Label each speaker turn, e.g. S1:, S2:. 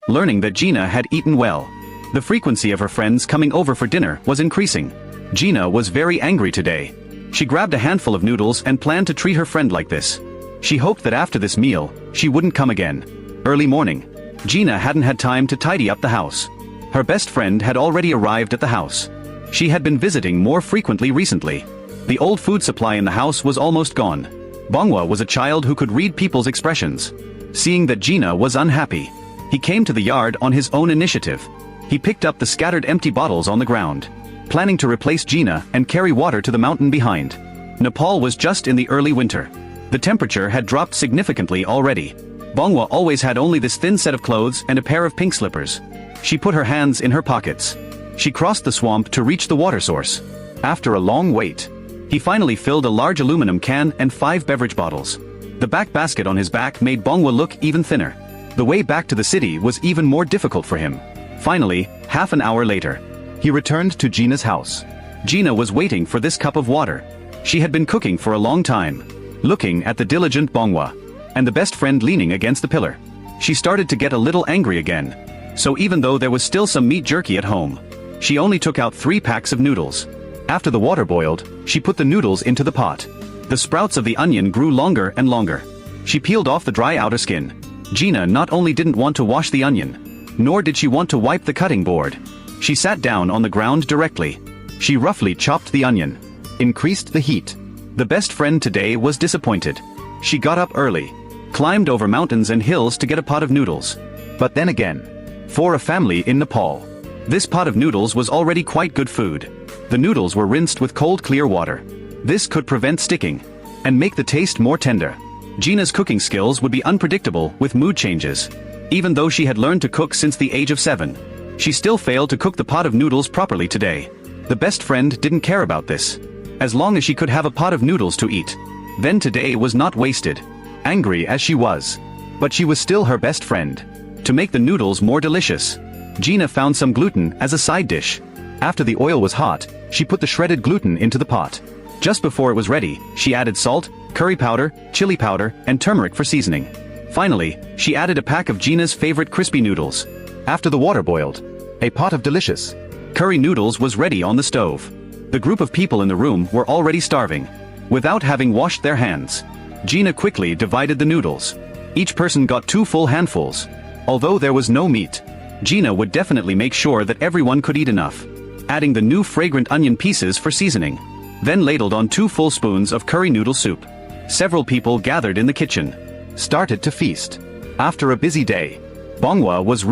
S1: learning that Gina had eaten well. The frequency of her friends coming over for dinner was increasing. Gina was very angry today. She grabbed a handful of noodles and planned to treat her friend like this. She hoped that after this meal, she wouldn't come again. Early morning. Gina hadn't had time to tidy up the house. Her best friend had already arrived at the house. She had been visiting more frequently recently. The old food supply in the house was almost gone. Bongwa was a child who could read people's expressions. Seeing that Gina was unhappy, he came to the yard on his own initiative. He picked up the scattered empty bottles on the ground, planning to replace Gina and carry water to the mountain behind. Nepal was just in the early winter. The temperature had dropped significantly already. Bongwa always had only this thin set of clothes and a pair of pink slippers. She put her hands in her pockets. She crossed the swamp to reach the water source. After a long wait, he finally filled a large aluminum can and 5 beverage bottles. The back basket on his back made Bongwa look even thinner. The way back to the city was even more difficult for him. Finally, half an hour later, he returned to Gina's house. Gina was waiting for this cup of water. She had been cooking for a long time, looking at the diligent Bongwa, and the best friend leaning against the pillar. She started to get a little angry again. So even though there was still some meat jerky at home, she only took out 3 packs of noodles. After the water boiled, she put the noodles into the pot. The sprouts of the onion grew longer and longer. She peeled off the dry outer skin. Gina not only didn't want to wash the onion, nor did she want to wipe the cutting board. She sat down on the ground directly. She roughly chopped the onion, increased the heat. The best friend today was disappointed. She got up early, climbed over mountains and hills to get a pot of noodles. But then again, for a family in Nepal, this pot of noodles was already quite good food. The noodles were rinsed with cold clear water. This could prevent sticking and make the taste more tender. Gina's cooking skills would be unpredictable with mood changes. Even though she had learned to cook since the age of 7, she still failed to cook the pot of noodles properly today. The best friend didn't care about this. As long as she could have a pot of noodles to eat, then today was not wasted. Angry as she was, but she was still her best friend. To make the noodles more delicious, Gina found some gluten as a side dish. After the oil was hot, she put the shredded gluten into the pot. Just before it was ready, she added salt, curry powder, chili powder, and turmeric for seasoning. Finally, she added a pack of Gina's favorite crispy noodles. After the water boiled, a pot of delicious curry noodles was ready on the stove. The group of people in the room were already starving. Without having washed their hands, Gina quickly divided the noodles. Each person got 2 full handfuls. Although there was no meat, Gina would definitely make sure that everyone could eat enough, adding the new fragrant onion pieces for seasoning. Then ladled on 2 full spoons of curry noodle soup. Several people gathered in the kitchen, started to feast. After a busy day, Bongwa was